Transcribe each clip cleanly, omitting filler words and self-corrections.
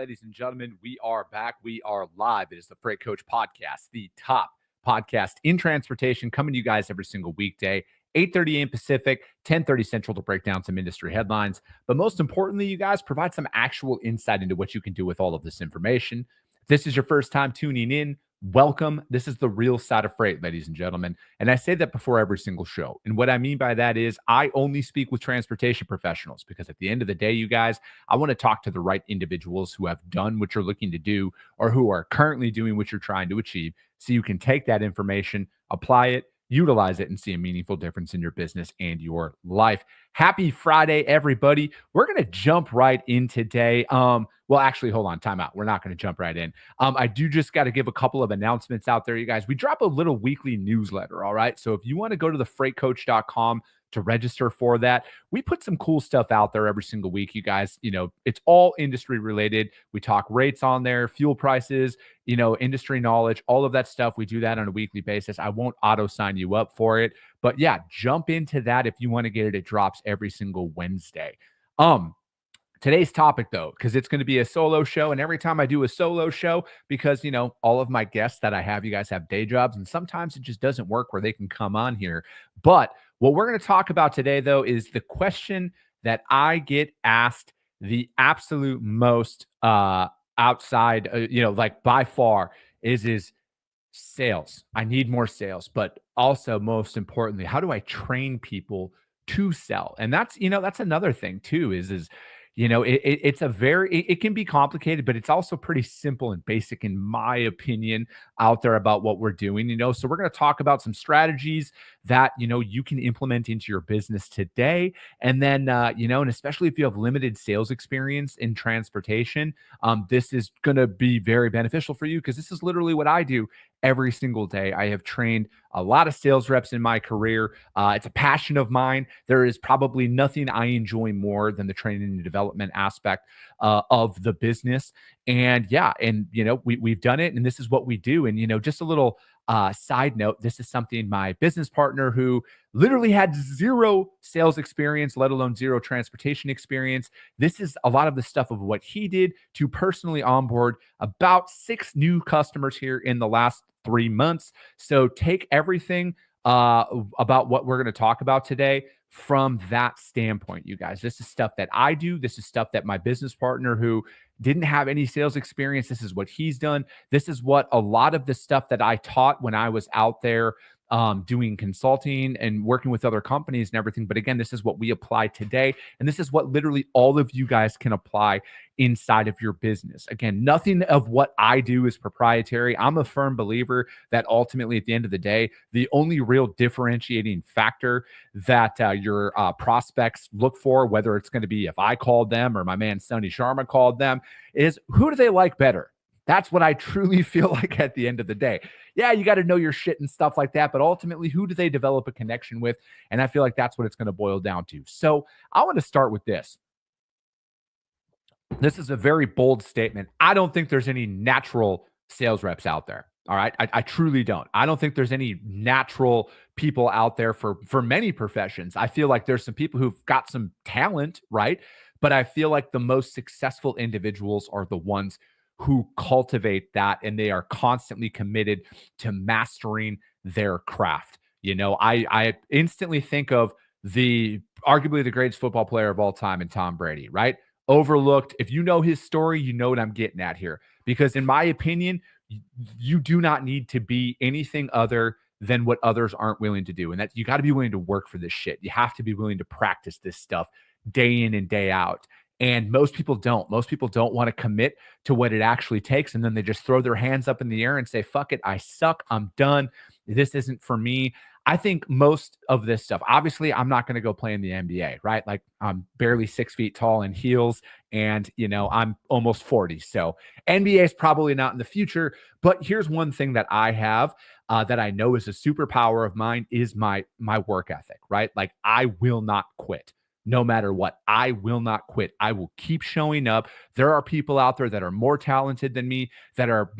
ladies and gentlemen. We are back. We are live. It is the Freight Coach Podcast, the top podcast in transportation, coming to you guys every single weekday, 8:30 a.m. Pacific, 10:30 Central, to break down some industry headlines. But most importantly, you guys provide some actual insight into what you can do with all of this information. If this is your first time tuning in, welcome. This is the real side of freight, ladies and gentlemen. And I say that before every single show. And what I mean by that is I only speak with transportation professionals, because at the end of the day, you guys, I want to talk to the right individuals who have done what you're looking to do or who are currently doing what you're trying to achieve, so you can take that information, apply it, utilize it, and see a meaningful difference in your business and your life. Happy Friday, everybody. We're going to jump right in today. Well, actually, hold on, time out. We're not going to jump right in. I do just got to give a couple of announcements out there, you guys. We drop a little weekly newsletter, all right? So if you want to go to thefreightcoach.com to register for that, we put some cool stuff out there every single week, you guys. You know, it's all industry related. We talk rates on there, fuel prices, you know, industry knowledge, all of that stuff. We do that on a weekly basis. I won't auto sign you up for it, but yeah, jump into that if you want to get it. It drops every single Wednesday. Today's topic, though, because it's going to be a solo show, and every time I do a solo show, because, you know, all of my guests that I have, you guys have day jobs, and sometimes it just doesn't work where they can come on here. But what we're going to talk about today, though, is the question that I get asked the absolute most outside, like by far, is sales. I need more sales, but also most importantly, how do I train people to sell? And that's another thing too, is it's it can be complicated, but it's also pretty simple and basic, in my opinion, out there about what we're doing, So we're going to talk about some strategies that, you can implement into your business today. And then, and especially if you have limited sales experience in transportation, this is going to be very beneficial for you, because this is literally what I do every single day. I have trained a lot of sales reps in my career. It's a passion of mine. There is probably nothing I enjoy more than the training and development aspect of the business. And yeah, and we've done it, and this is what we do. And just a little side note, this is something my business partner, who literally had zero sales experience, let alone zero transportation experience. This is a lot of the stuff of what he did to personally onboard about 6 new customers here in the last 3 months. So take everything about what we're going to talk about today from that standpoint, you guys. This is stuff that I do. This is stuff that my business partner, who didn't have any sales experience, this is what he's done. This is what a lot of the stuff that I taught when I was out there doing consulting and working with other companies and everything. But again, this is what we apply today. And this is what literally all of you guys can apply inside of your business. Again, nothing of what I do is proprietary. I'm a firm believer that ultimately, at the end of the day, the only real differentiating factor that your prospects look for, whether it's going to be if I called them or my man Sonny Sharma called them, is who do they like better? That's what I truly feel like at the end of the day. Yeah, you got to know your shit and stuff like that, but ultimately, who do they develop a connection with? And I feel like that's what it's going to boil down to. So I want to start with this. This is a very bold statement. I don't think there's any natural sales reps out there. All right. I truly don't. I don't think there's any natural people out there for many professions. I feel like there's some people who've got some talent, right? But I feel like the most successful individuals are the ones who cultivate that, and they are constantly committed to mastering their craft. I instantly think of arguably the greatest football player of all time, in Tom Brady, right? Overlooked. If you know his story, you know what I'm getting at here. Because in my opinion, you do not need to be anything other than what others aren't willing to do. And that you got to be willing to work for this shit. You have to be willing to practice this stuff day in and day out. And most people don't. Most people don't want to commit to what it actually takes. And then they just throw their hands up in the air and say, fuck it, I suck, I'm done. This isn't for me. I think most of this stuff, obviously, I'm not going to go play in the NBA, right? Like, I'm barely 6 feet tall in heels, and, I'm almost 40. So NBA is probably not in the future. But here's one thing that I have that I know is a superpower of mine, is my work ethic, right? Like, I will not quit. No matter what, I will not quit. I will keep showing up. There are people out there that are more talented than me, that are,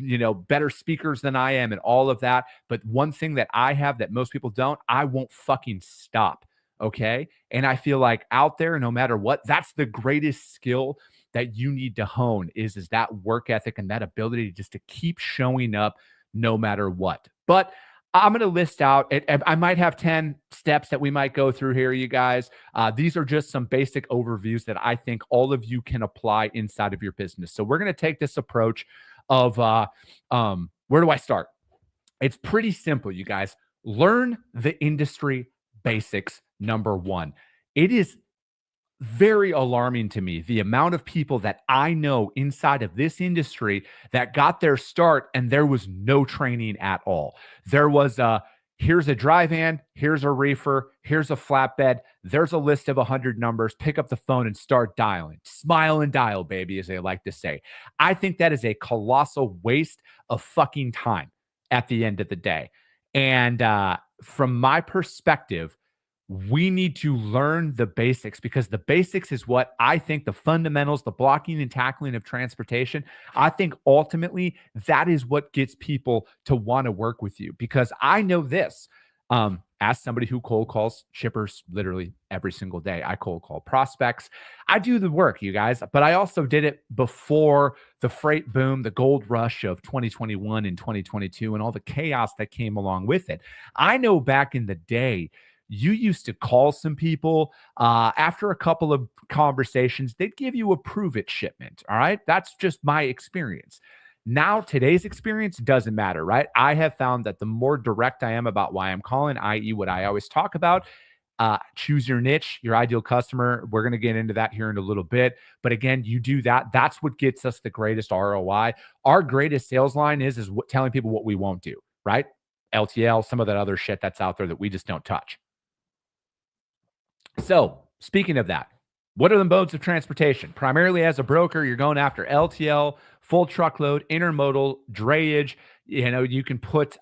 better speakers than I am, and all of that. But one thing that I have that most people don't, I won't fucking stop. Okay. And I feel like out there, no matter what, that's the greatest skill that you need to hone is that work ethic and that ability just to keep showing up no matter what. But I'm going to list out, I might have 10 steps that we might go through here, you guys. These are just some basic overviews that I think all of you can apply inside of your business. So we're going to take this approach of where do I start? It's pretty simple, you guys. Learn the industry basics, number one. It is very alarming to me the amount of people that I know inside of this industry that got their start and there was no training at all. There was here's a dry van, here's a reefer, here's a flatbed, there's a list of 100 numbers, pick up the phone and start dialing. Smile and dial, baby, as they like to say. I think that is a colossal waste of fucking time at the end of the day. And from my perspective, we need to learn the basics, because the basics is what I think the fundamentals, the blocking and tackling of transportation. I think ultimately that is what gets people to want to work with you, because I know this. As somebody who cold calls shippers literally every single day, I cold call prospects. I do the work, you guys, but I also did it before the freight boom, the gold rush of 2021 and 2022, and all the chaos that came along with it. I know back in the day, you used to call some people after a couple of conversations, they'd give you a prove it shipment. All right. That's just my experience. Now, today's experience doesn't matter, right? I have found that the more direct I am about why I'm calling, i.e., what I always talk about, choose your niche, your ideal customer. We're going to get into that here in a little bit. But again, you do that. That's what gets us the greatest ROI. Our greatest sales line is telling people what we won't do, right? LTL, some of that other shit that's out there that we just don't touch. So, speaking of that, what are the modes of transportation? Primarily as a broker, you're going after LTL, full truckload, intermodal, drayage. You know, you can put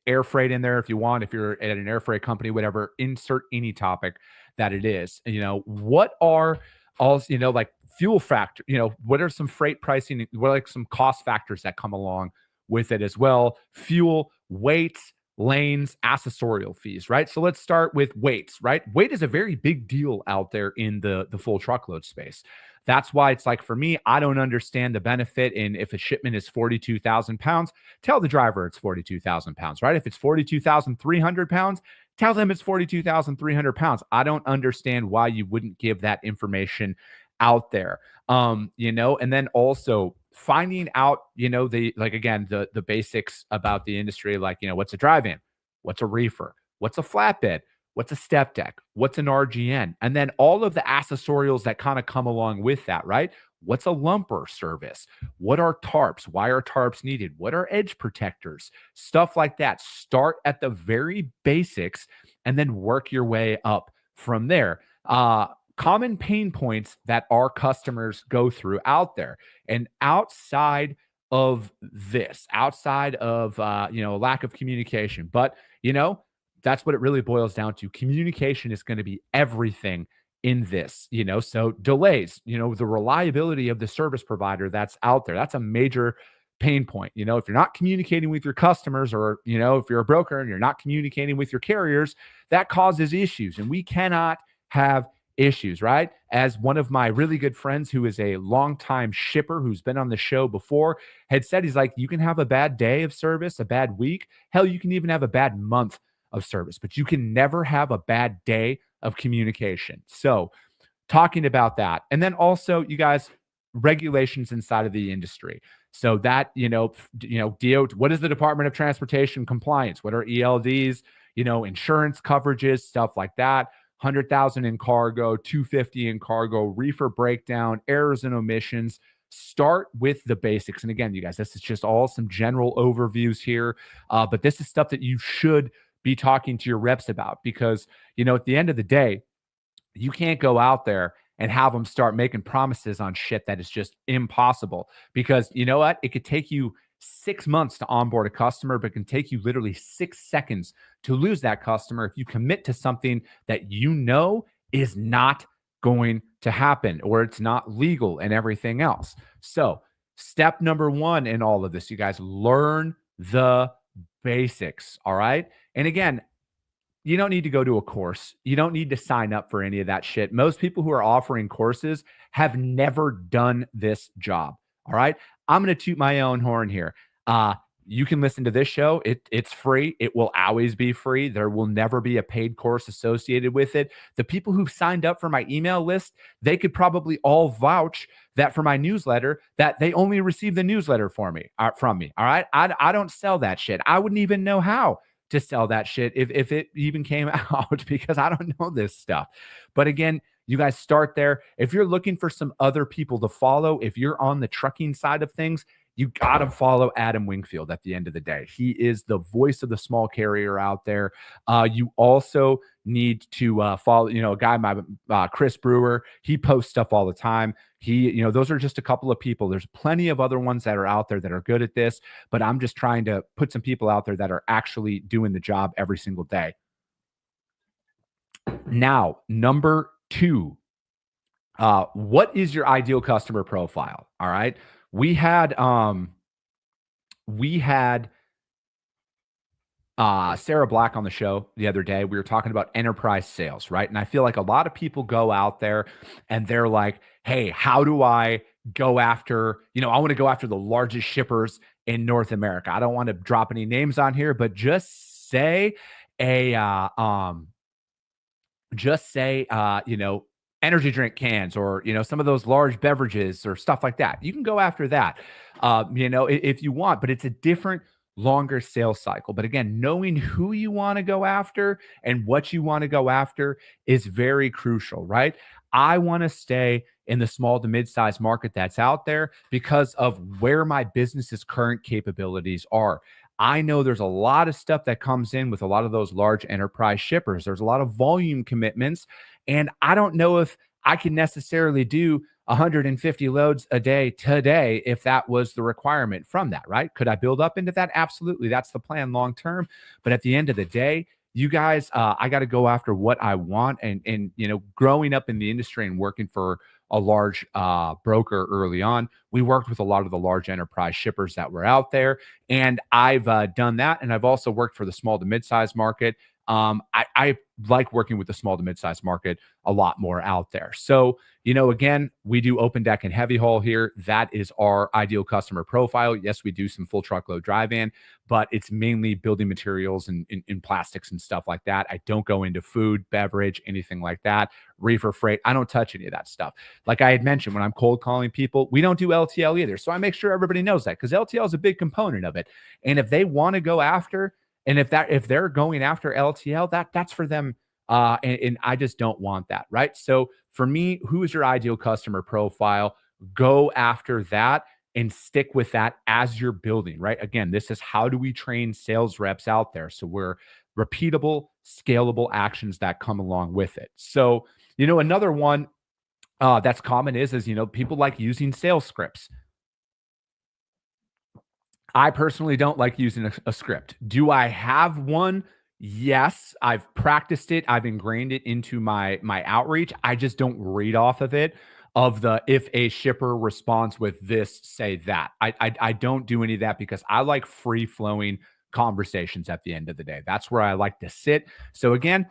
air freight in there if you want, if you're at an air freight company, whatever, insert any topic that it is. You know, what are also, you know, like fuel factor, you know, what are some freight pricing, what are like some cost factors that come along with it as well? Fuel, weights, lanes, accessorial fees, right? So let's start with weights, right? Weight is a very big deal out there in the full truckload space. That's why it's like, for me, I don't understand the benefit in, if a shipment is 42,000 pounds, tell the driver it's 42,000 pounds, right? If it's 42,300 pounds, tell them it's 42,300 pounds. I don't understand why you wouldn't give that information out there. You know, and then also finding out, you know, the basics about the industry, like, you know, what's a drive-in, what's a reefer, what's a flatbed, what's a step deck, what's an RGN, and then all of the accessorials that kind of come along with that, right? What's a lumper service? What are tarps? Why are tarps needed? What are edge protectors? Stuff like that. Start at the very basics and then work your way up from there. Common pain points that our customers go through out there. And outside of this, outside of, you know, lack of communication, but, you know, that's what it really boils down to. Communication is going to be everything in this, you know, so delays, you know, the reliability of the service provider that's out there, that's a major pain point. You know, if you're not communicating with your customers, or, you know, if you're a broker and you're not communicating with your carriers, that causes issues. And we cannot have issues, right? As one of my really good friends who is a longtime shipper who's been on the show before had said, he's like, you can have a bad day of service, a bad week. Hell, you can even have a bad month of service, but you can never have a bad day of communication. So talking about that. And then also, you guys, regulations inside of the industry. So that, what is the Department of Transportation compliance? What are ELDs, insurance coverages, stuff like that. 100,000 in cargo, 250 in cargo, reefer breakdown, errors and omissions. Start with the basics. And again, you guys, this is just all some general overviews here. But this is stuff that you should be talking to your reps about, because, at the end of the day, you can't go out there and have them start making promises on shit that is just impossible. Because you know what? It could take you 6 months to onboard a customer, but it can take you literally 6 seconds to lose that customer if you commit to something that is not going to happen, or it's not legal and everything else. So step number 1 in all of this, you guys, learn the basics. All right. And again, you don't need to go to a course. You don't need to sign up for any of that shit. Most people who are offering courses have never done this job. All right. I'm going to toot my own horn here. Uh, you can listen to this show. It's free. It will always be free. There will never be a paid course associated with it. The people who've signed up for my email list, they could probably all vouch that for my newsletter, that they only receive the newsletter from me. All right. I don't sell that shit. I wouldn't even know how to sell that shit if it even came out because I don't know this stuff. But again, you guys start there. If you're looking for some other people to follow, if you're on the trucking side of things, you got to follow Adam Wingfield at the end of the day. He is the voice of the small carrier out there. You also need to follow, a guy, Chris Brewer. He posts stuff all the time. Those are just a couple of people. There's plenty of other ones that are out there that are good at this, but I'm just trying to put some people out there that are actually doing the job every single day. Now, number 2, what is your ideal customer profile? All right. We had Sarah Black on the show the other day. We were talking about enterprise sales, right? And I feel like a lot of people go out there and they're like, hey, how do I go after, I want to go after the largest shippers in North America. I don't want to drop any names on here, but just say energy drink cans or, some of those large beverages or stuff like that. You can go after that, if you want, but it's a different, longer sales cycle. But again, knowing who you want to go after and what you want to go after is very crucial, right? I want to stay in the small to mid-sized market that's out there because of where my business's current capabilities are. I know there's a lot of stuff that comes in with a lot of those large enterprise shippers. There's a lot of volume commitments, and I don't know if I can necessarily do 150 loads a day today if that was the requirement from that, right? Could I build up into that? Absolutely. That's the plan long term. But at the end of the day, you guys, I got to go after what I want. And growing up in the industry and working for a large broker early on, we worked with a lot of the large enterprise shippers that were out there. And I've done that. And I've also worked for the small to mid-sized market. I like working with the small to mid-sized market a lot more out there. So, again, we do open deck and heavy haul here. That is our ideal customer profile. Yes, we do some full truckload dry van, but it's mainly building materials and in plastics and stuff like that. I don't go into food, beverage, anything like that. Reefer freight. I don't touch any of that stuff. Like I had mentioned, when I'm cold calling people, we don't do LTL either. So I make sure everybody knows that because LTL is a big component of it. And if they want to go after, and if they're going after LTL, that's for them. And I just don't want that, right? So for me, who is your ideal customer profile? Go after that and stick with that as you're building, right? Again, this is how do we train sales reps out there? So we're repeatable, scalable actions that come along with it. So, another one that's common is people like using sales scripts. I personally don't like using a script. Do I have one? Yes, I've practiced it. I've ingrained it into my outreach. I just don't read off of it. Of the if a shipper responds with this, say that. I don't do any of that because I like free flowing conversations at the end of the day. That's where I like to sit. So again,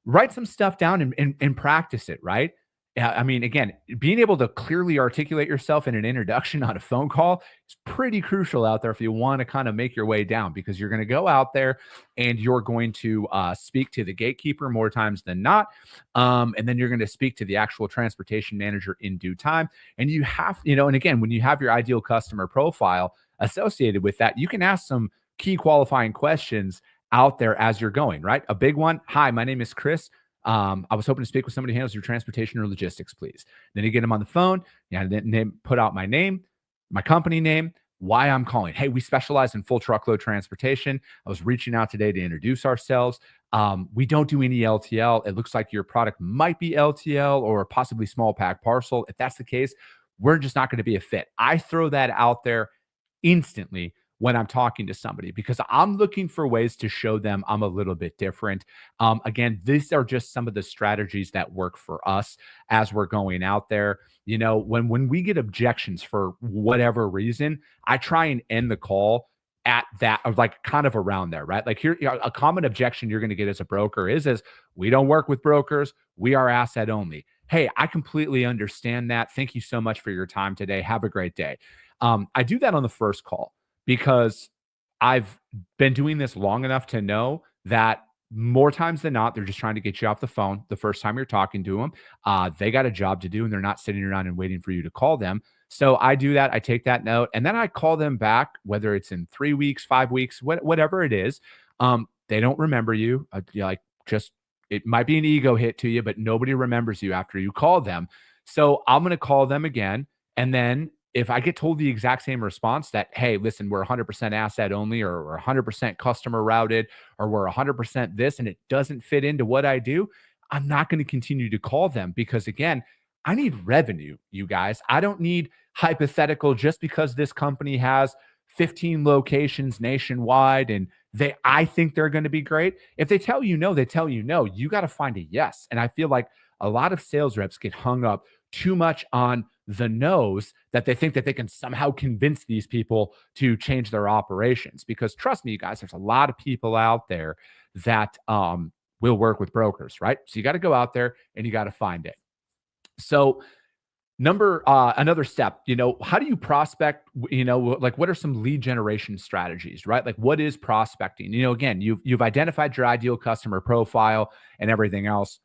write some stuff down and practice it. Right. I mean, again, being able to clearly articulate yourself in an introduction on a phone call is pretty crucial out there if you want to kind of make your way down because you're going to go out there and you're going to speak to the gatekeeper more times than not. And then you're going to speak to the actual transportation manager in due time. And you have, and again, when you have your ideal customer profile associated with that, you can ask some key qualifying questions out there as you're going, right? A big one. Hi, my name is Chris. I was hoping to speak with somebody who handles your transportation or logistics, please. Then you get them on the phone. Then put out my name, my company name, why I'm calling. Hey, we specialize in full truckload transportation. I was reaching out today to introduce ourselves. We don't do any LTL. It looks like your product might be LTL or possibly small pack parcel. If that's the case, we're just not going to be a fit. I throw that out there instantly when I'm talking to somebody because I'm looking for ways to show them I'm a little bit different. Again, these are just some of the strategies that work for us as we're going out there. When we get objections for whatever reason, I try and end the call at that, or like kind of around there, right? Like here, a common objection you're going to get as a broker is we don't work with brokers. We are asset only. Hey, I completely understand that. Thank you so much for your time today. Have a great day. I do that on the first call because I've been doing this long enough to know that more times than not, they're just trying to get you off the phone the first time you're talking to them. They got a job to do and they're not sitting around and waiting for you to call them. So I do that. I take that note and then I call them back, whether it's in 3 weeks, 5 weeks, whatever it is. They don't remember you. Like just it might be an ego hit to you, but nobody remembers you after you call them. So I'm going to call them again. And then if I get told the exact same response that, hey, listen, we're 100% asset only, or we're 100% customer routed, or we're 100% this, and it doesn't fit into what I do, I'm not going to continue to call them because, again, I need revenue, you guys. I don't need hypothetical just because this company has 15 locations nationwide and I think they're going to be great. If they tell you no, they tell you no. You got to find a yes. And I feel like a lot of sales reps get hung up too much on the no's that they think that they can somehow convince these people to change their operations. Because trust me, you guys, there's a lot of people out there that will work with brokers, right? So you got to go out there and you got to find it. So another step, how do you prospect, like what are some lead generation strategies, right? Like what is prospecting? Again, you've identified your ideal customer profile and everything else.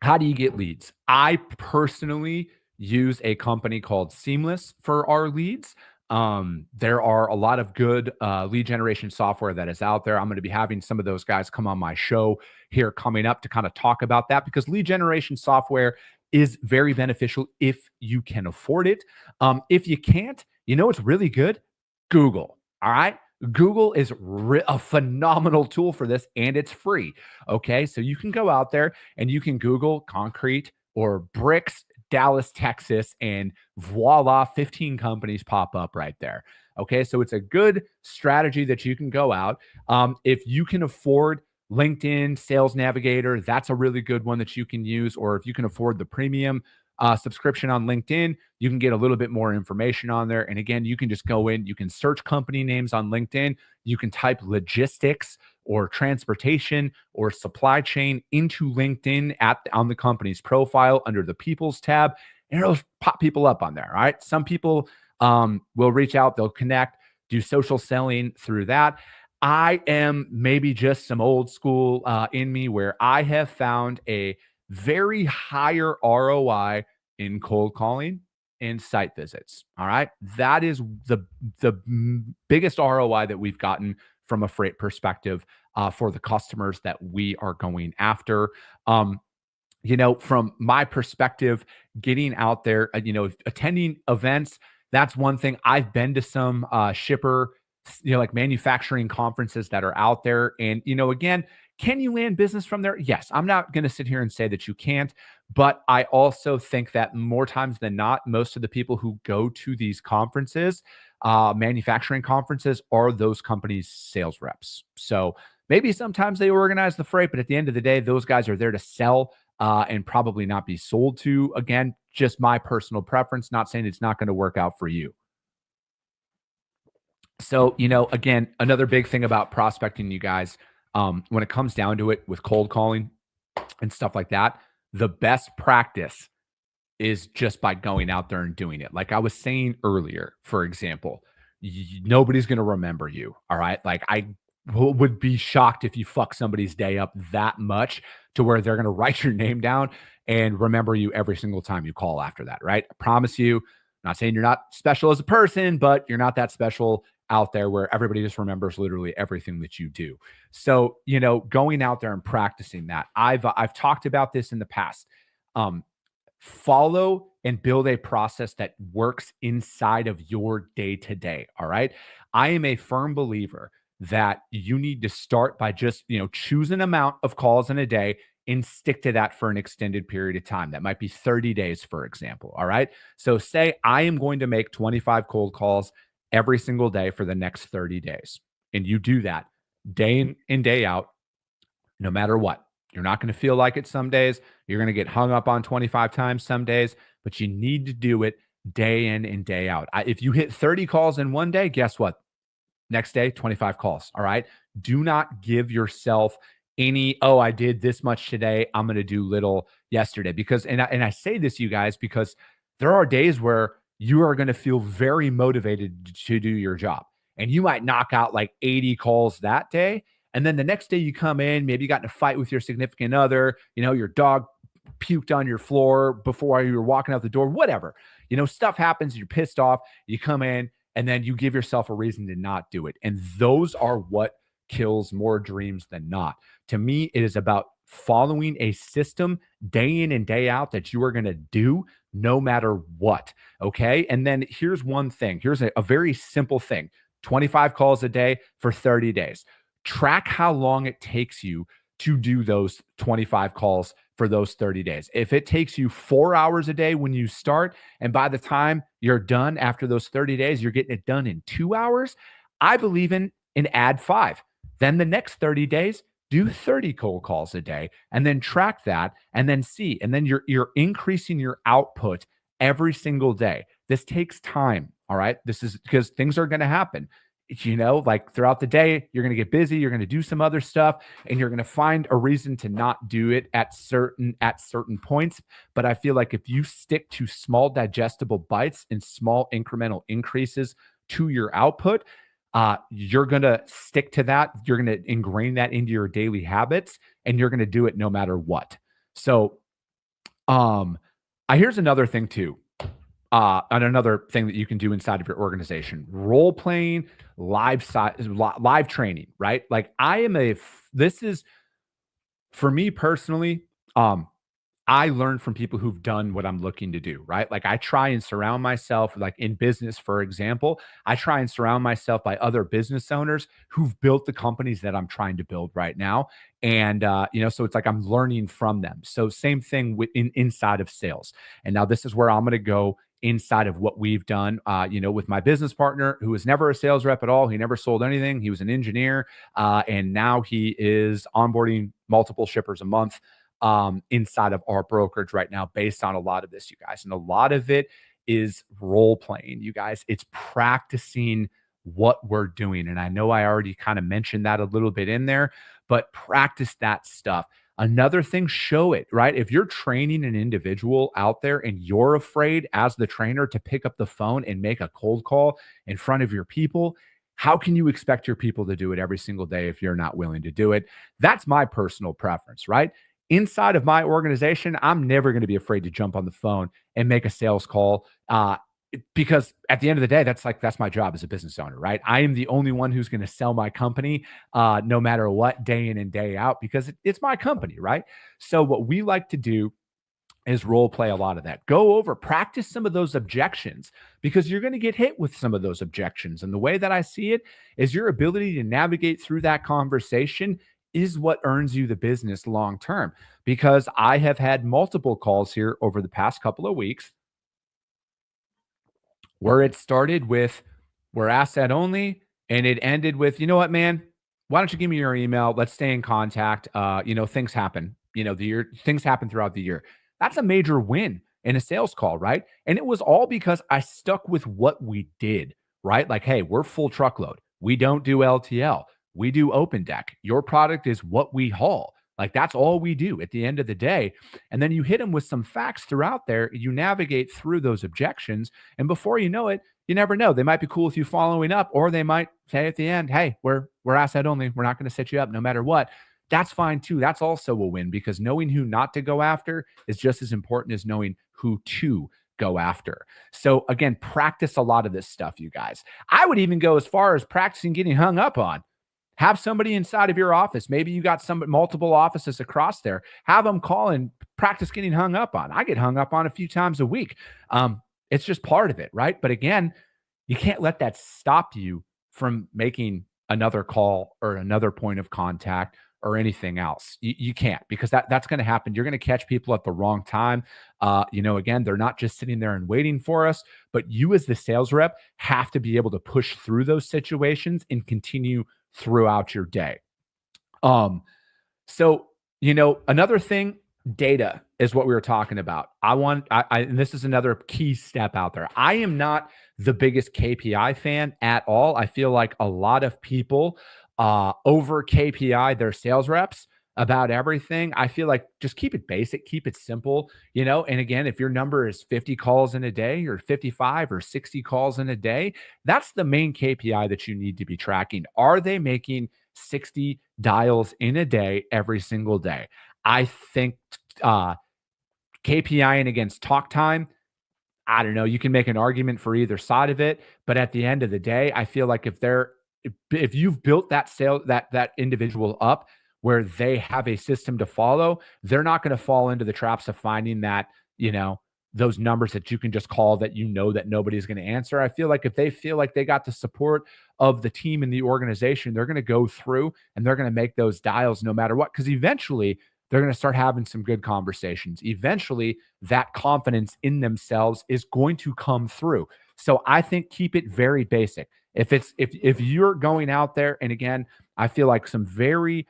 How do you get leads? I personally use a company called Seamless for our leads. There are a lot of good lead generation software that is out there. I'm going to be having some of those guys come on my show here coming up to kind of talk about that because lead generation software is very beneficial if you can afford it. If you can't, it's really good? Google. All right. Google is a phenomenal tool for this and it's free. Okay. So you can go out there and you can Google concrete or bricks, Dallas, Texas, and voila, 15 companies pop up right there. Okay. So it's a good strategy that you can go out. If you can afford LinkedIn Sales Navigator, that's a really good one that you can use. Or if you can afford the premium subscription on LinkedIn, you can get a little bit more information on there. And again, you can just go in, you can search company names on LinkedIn. You can type logistics or transportation or supply chain into LinkedIn on the company's profile under the people's tab, and it'll pop people up on there. All right. Some people will reach out, they'll connect, do social selling through that. I am maybe just some old school in me where I have found a very higher ROI in cold calling and site visits. All right. That is the biggest ROI that we've gotten from a freight perspective for the customers that we are going after. From my perspective, getting out there, attending events, that's one thing. I've been to some shipper, like manufacturing conferences that are out there. And, again, can you land business from there? Yes. I'm not going to sit here and say that you can't, but I also think that more times than not, most of the people who go to these conferences, manufacturing conferences, are those companies' sales reps. So maybe sometimes they organize the freight, but at the end of the day, those guys are there to sell and probably not be sold to. Again, just my personal preference, not saying it's not going to work out for you. So, again, another big thing about prospecting, you guys, when it comes down to it with cold calling and stuff like that, the best practice is just by going out there and doing it. Like I was saying earlier, for example, nobody's going to remember you. All right. Like I would be shocked if you fuck somebody's day up that much to where they're going to write your name down and remember you every single time you call after that. Right. I promise you, I'm not saying you're not special as a person, but you're not that special out there where everybody just remembers literally everything that you do. So, going out there and practicing that. I've talked about this in the past. Follow and build a process that works inside of your day to day. All right. I am a firm believer that you need to start by just, choose an amount of calls in a day and stick to that for an extended period of time. That might be 30 days, for example. All right. So say I am going to make 25 cold calls every single day for the next 30 days. And you do that day in and day out, no matter what. You're not going to feel like it some days. You're going to get hung up on 25 times some days, but you need to do it day in and day out. If you hit 30 calls in one day, guess what? Next day, 25 calls. All right. Do not give yourself any, oh, I did this much today, I'm going to do little yesterday. Because, and I say this, you guys, because there are days where you are going to feel very motivated to do your job. And you might knock out like 80 calls that day. And then the next day you come in, maybe you got in a fight with your significant other, your dog puked on your floor before you were walking out the door, whatever. Stuff happens, you're pissed off, you come in, and then you give yourself a reason to not do it. And those are what kills more dreams than not. To me, it is about following a system day in and day out that you are going to do no matter what. Okay. And then here's one thing, here's a very simple thing: 25 calls a day for 30 days. Track how long it takes you to do those 25 calls for those 30 days. If it takes you 4 hours a day when you start, and by the time you're done after those 30 days, you're getting it done in 2 hours, I believe in add 5. Then the next 30 days, do 30 cold calls a day, and then track that and then see. And then you're increasing your output every single day. This takes time. All right. This is because things are going to happen. Like throughout the day, you're going to get busy, you're going to do some other stuff, and you're going to find a reason to not do it at certain points. But I feel like if you stick to small digestible bites and small incremental increases to your output, you're going to stick to that. You're going to ingrain that into your daily habits, and you're going to do it no matter what. So, here's another thing too. And another thing that you can do inside of your organization: role playing, live training, right? Like this is for me personally. I learn from people who've done what I'm looking to do, right? Like I try and surround myself, like in business, for example, I try and surround myself by other business owners who've built the companies that I'm trying to build right now. And, so it's like I'm learning from them. So same thing inside of sales. And now this is where I'm going to go inside of what we've done, with my business partner, who was never a sales rep at all. He never sold anything. He was an engineer. And now he is onboarding multiple shippers a month inside of our brokerage right now, based on a lot of this, you guys. And a lot of it is role playing, you guys. It's practicing what we're doing. And I know I already kind of mentioned that a little bit in there, but practice that stuff. Another thing, show it, right? If you're training an individual out there and you're afraid as the trainer to pick up the phone and make a cold call in front of your people, how can you expect your people to do it every single day if you're not willing to do it? That's my personal preference, right? Inside of my organization, I'm never going to be afraid to jump on the phone and make a sales call, because at the end of the day, that's my job as a business owner, right? I am the only one who's going to sell my company, no matter what, day in and day out, because it's my company, right? So what we like to do is role play a lot of that. Go over, practice some of those objections, because you're going to get hit with some of those objections. And the way that I see it is your ability to navigate through that conversation is what earns you the business long term. Because I have had multiple calls here over the past couple of weeks where it started with, we're asset only, and it ended with, you know what, man, why don't you give me your email? Let's stay in contact. Things happen. Things happen throughout the year. That's a major win in a sales call, right? And it was all because I stuck with what we did, right? Like, hey, we're full truckload. We don't do LTL. We do open deck. Your product is what we haul. Like that's all we do at the end of the day. And then you hit them with some facts throughout there. You navigate through those objections. And before you know it, you never know. They might be cool with you following up, or they might say at the end, hey, we're asset only. We're not going to set you up no matter what. That's fine too. That's also a win, because knowing who not to go after is just as important as knowing who to go after. So again, practice a lot of this stuff, you guys. I would even go as far as practicing getting hung up on. Have somebody inside of your office. Maybe you got multiple offices across there. Have them call and practice getting hung up on. I get hung up on a few times a week. It's just part of it, right? But again, you can't let that stop you from making another call or another point of contact or anything else. You can't, because that's going to happen. You're going to catch people at the wrong time. Again, they're not just sitting there and waiting for us, but you as the sales rep have to be able to push through those situations and continue throughout your day. Another thing, data. is what we were talking about. And this is another key step out there. I am not the biggest KPI fan at all. I feel like a lot of people over KPI their sales reps about everything. I feel like just keep it basic, keep it simple, And again, if your number is 50 calls in a day or 55 or 60 calls in a day, that's the main KPI that you need to be tracking. Are they making 60 dials in a day every single day? I think KPIing against talk time, I don't know. You can make an argument for either side of it, but at the end of the day, I feel like if you've built that individual up where they have a system to follow, they're not going to fall into the traps of finding that, those numbers that you can just call that that nobody's going to answer. I feel like if they feel like they got the support of the team and the organization, they're going to go through and they're going to make those dials no matter what, because eventually they're going to start having some good conversations. Eventually, that confidence in themselves is going to come through. So I think keep it very basic. If you're going out there, and again, I feel like some very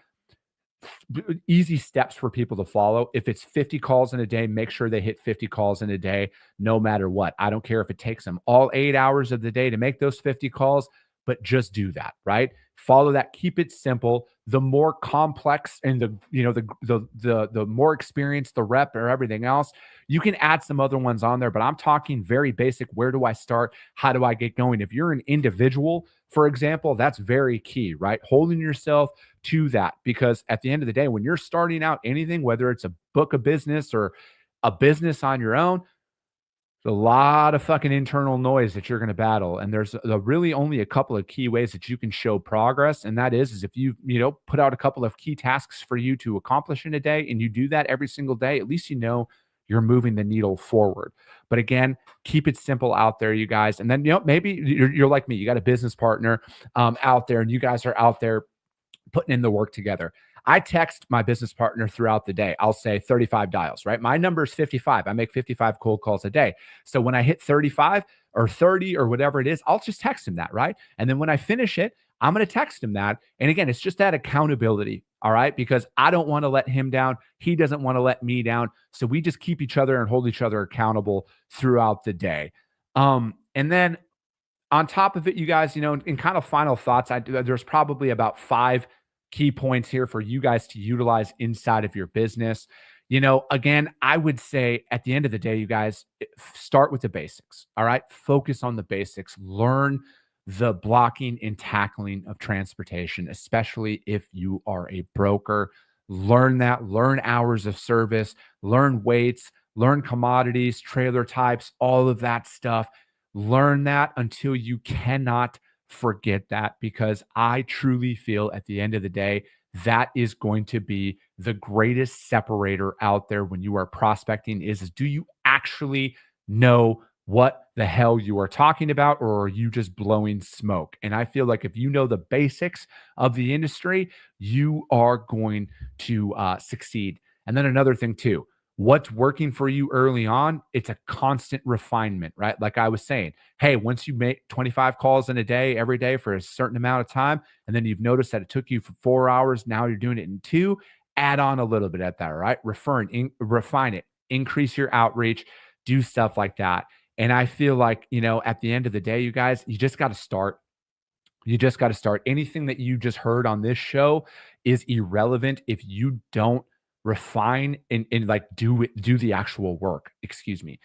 easy steps for people to follow. If it's 50 calls in a day, make sure they hit 50 calls in a day, no matter what. I don't care if it takes them all 8 hours of the day to make those 50 calls, but just do that, right? Follow that. Keep it simple. The more complex and the more experienced the rep or everything else, you can add some other ones on there. But I'm talking very basic. Where do I start? How do I get going? If you're an individual, for example, that's very key, right? Holding yourself to that, because at the end of the day, when you're starting out anything, whether it's a book of business or a business on your own, a lot of fucking internal noise that you're going to battle. And there's really only a couple of key ways that you can show progress. And that is if you put out a couple of key tasks for you to accomplish in a day, and you do that every single day, at least you're moving the needle forward. But again, keep it simple out there, you guys. And then, maybe you're like me, you got a business partner out there, and you guys are out there putting in the work together. I text my business partner throughout the day. I'll say 35 dials, right? My number is 55. I make 55 cold calls a day. So when I hit 35 or 30 or whatever it is, I'll just text him that, right? And then when I finish it, I'm going to text him that. And again, it's just that accountability, all right? Because I don't want to let him down. He doesn't want to let me down. So we just keep each other and hold each other accountable throughout the day. And then on top of it, you guys, in kind of final thoughts, there's probably about 5 key points here for you guys to utilize inside of your business. Again, I would say at the end of the day, you guys, start with the basics. All right. Focus on the basics. Learn the blocking and tackling of transportation, especially if you are a broker. Learn that, learn hours of service, learn weights, learn commodities, trailer types, all of that stuff. Learn that until you cannot forget that, because I truly feel at the end of the day, that is going to be the greatest separator out there when you are prospecting is do you actually know what the hell you are talking about, or are you just blowing smoke? And I feel like if you know the basics of the industry, you are going to succeed. And then another thing too, what's working for you early on, it's a constant refinement, right? Like I was saying, hey, once you make 25 calls in a day, every day for a certain amount of time, and then you've noticed that it took you for 4 hours, now you're doing it in 2, add on a little bit at that, right? Refine it, increase your outreach, do stuff like that. And I feel like, at the end of the day, you guys, you just got to start. You just got to start. Anything that you just heard on this show is irrelevant if you don't refine and like do the actual work. Excuse me.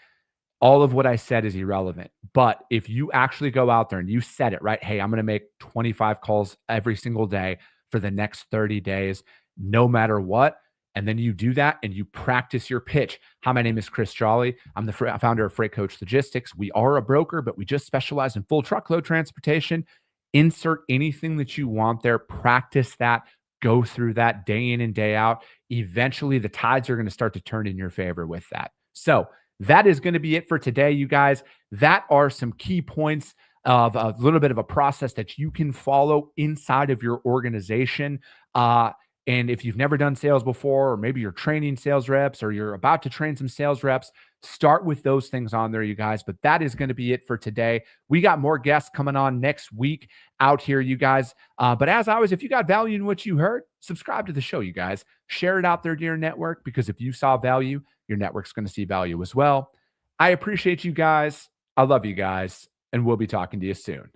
All of what I said is irrelevant. But if you actually go out there and you set it right, hey, I'm going to make 25 calls every single day for the next 30 days, no matter what. And then you do that and you practice your pitch. Hi, my name is Chris Jolly. I'm the founder of Freight Coach Logistics. We are a broker, but we just specialize in full truckload transportation. Insert anything that you want there. Practice that. Go through that day in and day out. Eventually, the tides are going to start to turn in your favor with that. So that is going to be it for today, you guys. That are some key points of a little bit of a process that you can follow inside of your organization. And if you've never done sales before, or maybe you're training sales reps, or you're about to train some sales reps, start with those things on there, you guys. But that is going to be it for today. We got more guests coming on next week out here, you guys. But as always, if you got value in what you heard, subscribe to the show, you guys. Share it out there to your network, because if you saw value, your network's going to see value as well. I appreciate you guys. I love you guys, and we'll be talking to you soon.